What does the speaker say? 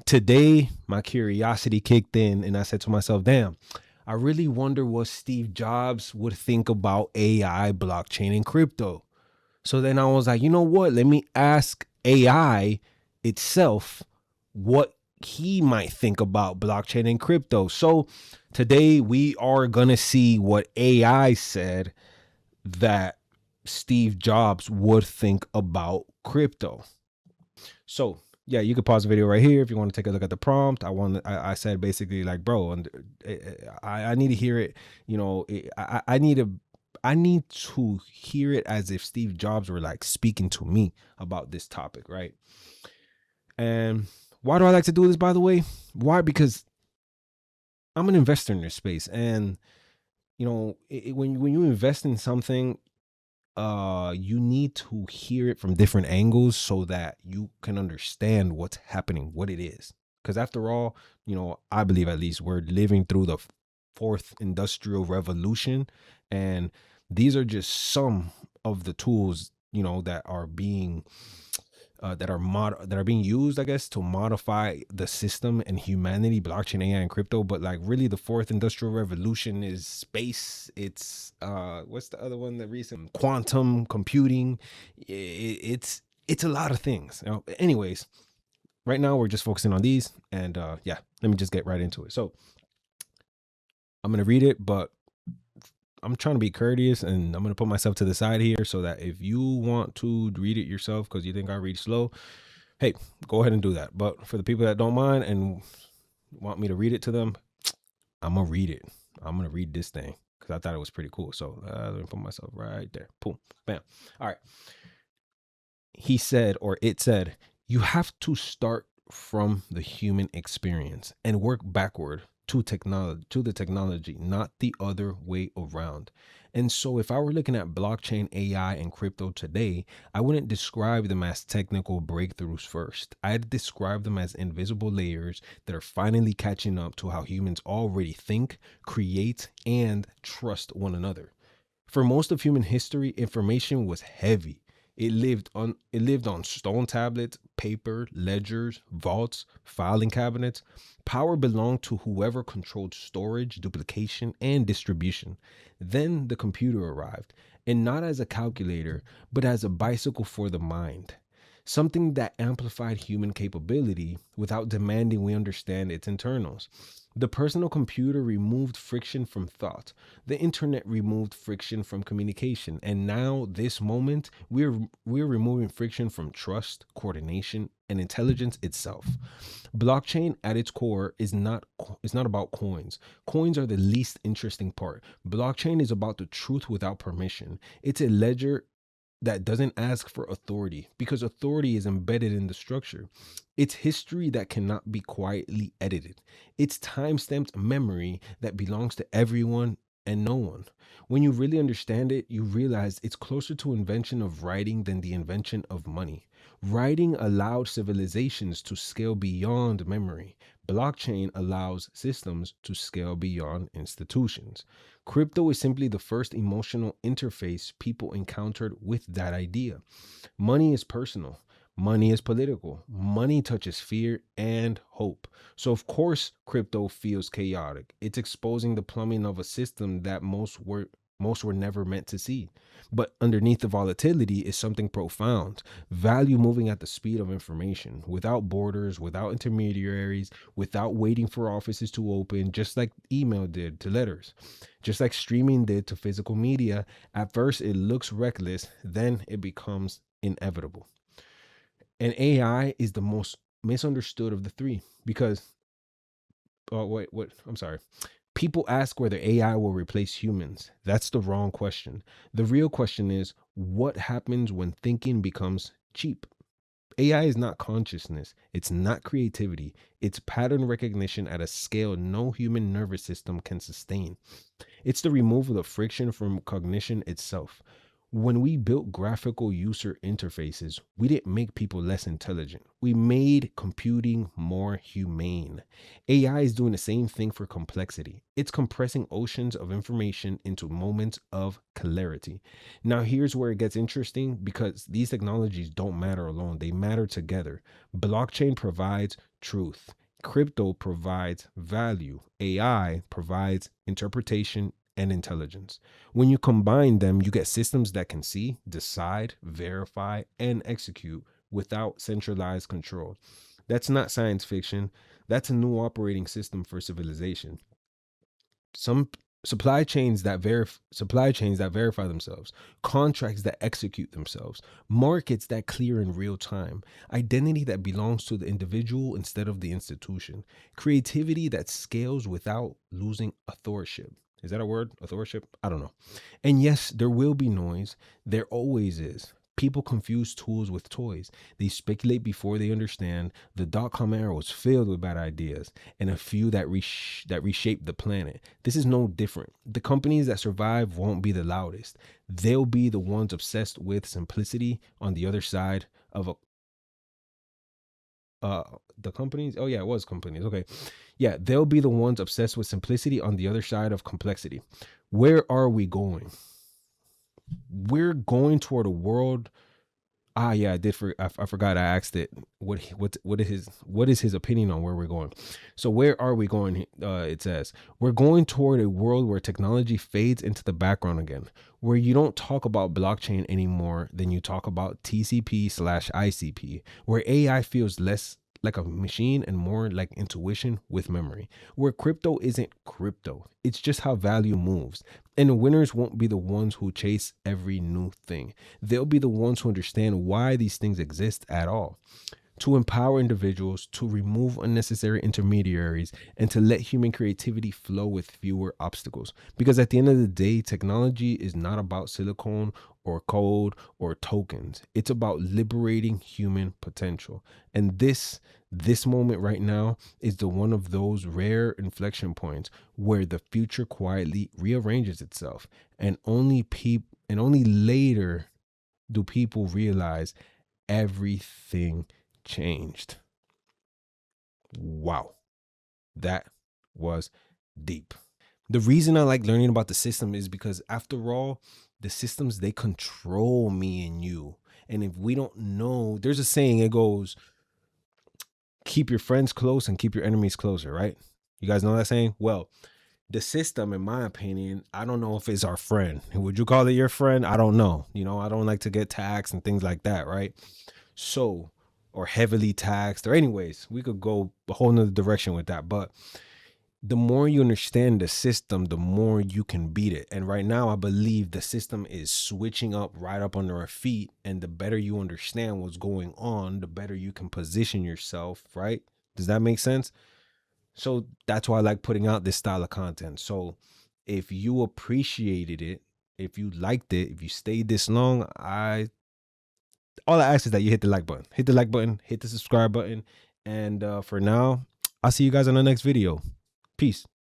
Today, my curiosity kicked in and I said to myself, damn, I really wonder what Steve Jobs would think about AI, blockchain, and crypto. So then I was like, you know what? Let me ask AI itself what he might think about blockchain and crypto. So today we are going to see what AI said that Steve Jobs would think about crypto. So yeah, you could pause the video right here if you want to take a look at the prompt. I said basically like, bro, and I need to hear it. You know, I need to hear it as if Steve Jobs were like speaking to me about this topic, right? And why do I like to do this, by the way? Why? Because I'm an investor in this space, and you know, when you invest in something, you need to hear it from different angles so that you can understand what's happening, what it is. Because after all, you know, I believe at least we're living through the fourth industrial revolution, and these are just some of the tools, you know, that are being that are being used, I guess, to modify the system and humanity, blockchain, AI, and crypto. But like, really, the fourth industrial revolution is space. It's what's the other one that recent? Quantum computing. It's a lot of things. You know? Anyways, right now we're just focusing on these, and yeah, let me just get right into it. So I'm gonna read it, but I'm trying to be courteous, and I'm going to put myself to the side here so that if you want to read it yourself because you think I read slow, hey, go ahead and do that. But for the people that don't mind and want me to read it to them, I'm going to read it. I'm going to read this thing because I thought it was pretty cool. So let me put myself right there. Boom, bam. All right. He said, or it said, you have to start from the human experience and work backward to the technology, not the other way around. And so if I were looking at blockchain, AI, and crypto today, I wouldn't describe them as technical breakthroughs first. I'd describe them as invisible layers that are finally catching up to how humans already think, create, and trust one another. For most of human history, information was heavy. It lived on stone tablets, paper, ledgers, vaults, filing cabinets. Power belonged to whoever controlled storage, duplication, and distribution. Then the computer arrived, and not as a calculator, but as a bicycle for the mind. Something that amplified human capability without demanding we understand its internals. The personal computer removed friction from thought. The internet removed friction from communication. And now, this moment, we're removing friction from trust, coordination, and intelligence itself. Blockchain at its core is not about coins. Coins are the least interesting part. Blockchain is about the truth without permission. It's a ledger that doesn't ask for authority because authority is embedded in the structure. It's history that cannot be quietly edited. It's time-stamped memory that belongs to everyone and no one. When you really understand it, you realize it's closer to invention of writing than the invention of money. Writing allowed civilizations to scale beyond memory. Blockchain allows systems to scale beyond institutions. Crypto is simply the first emotional interface people encountered with that idea. Money is personal. Money is political. Money touches fear and hope. So, of course, crypto feels chaotic. It's exposing the plumbing of a system that most were never meant to see. But underneath the volatility is something profound. Value moving at the speed of information, without borders, without intermediaries, without waiting for offices to open, just like email did to letters, just like streaming did to physical media. At first, it looks reckless, then it becomes inevitable. And AI is the most misunderstood of the three because, oh, wait, what? I'm sorry. People ask whether AI will replace humans. That's the wrong question. The real question is what happens when thinking becomes cheap? AI is not consciousness. It's not creativity. It's pattern recognition at a scale no human nervous system can sustain. It's the removal of friction from cognition itself. When we built graphical user interfaces, we didn't make people less intelligent. We made computing more humane. AI is doing the same thing for complexity. It's compressing oceans of information into moments of clarity. Now, here's where it gets interesting because these technologies don't matter alone, they matter together. Blockchain provides truth, crypto provides value, AI provides interpretation and intelligence. When you combine them, you get systems that can see, decide, verify, and execute without centralized control. That's not science fiction. That's a new operating system for civilization. Some supply chains that verify themselves, contracts that execute themselves, markets that clear in real time, identity that belongs to the individual instead of the institution, creativity that scales without losing authorship. Is that a word? Authorship? I don't know. And yes, there will be noise. There always is. People confuse tools with toys. They speculate before they understand. The dot-com era was filled with bad ideas and a few that reshaped the planet. This is no different. The companies that survive won't be the loudest. They'll be the ones obsessed with simplicity on the other side of a the companies. Oh yeah, it was companies. Okay. Yeah, they'll be the ones obsessed with simplicity on the other side of complexity. Where are we going? We're going toward a world. Ah, yeah, I did. I forgot. I asked it. What is his opinion on where we're going? So where are we going? It says we're going toward a world where technology fades into the background again, where you don't talk about blockchain anymore than you talk about TCP/ICP, where AI feels less like a machine and more like intuition with memory, where crypto isn't crypto. It's just how value moves. And the winners won't be the ones who chase every new thing. They'll be the ones who understand why these things exist at all. To empower individuals, to remove unnecessary intermediaries, and to let human creativity flow with fewer obstacles. Because at the end of the day, technology is not about silicone or code or tokens. It's about liberating human potential. And this moment right now is the one of those rare inflection points where the future quietly rearranges itself, and only later do people realize everything changed. Wow, that was deep. The reason I like learning about the system is because, after all, the systems, they control me and you. And if we don't know, there's a saying, it goes, keep your friends close and keep your enemies closer, right? You guys know that saying? Well, the system, in my opinion, I don't know if it's our friend. Would you call it your friend? I don't know. I don't like to get taxed and things like that, right? So, or heavily taxed, or anyways, we could go a whole nother direction with that. But the more you understand the system, the more you can beat it. And right now, I believe the system is switching up right up under our feet. And the better you understand what's going on, the better you can position yourself, right? Does that make sense? So that's why I like putting out this style of content. So if you appreciated it, if you liked it, if you stayed this long, all I ask is that you hit the like button. Hit the like button, hit the subscribe button. And for now, I'll see you guys on the next video. Peace.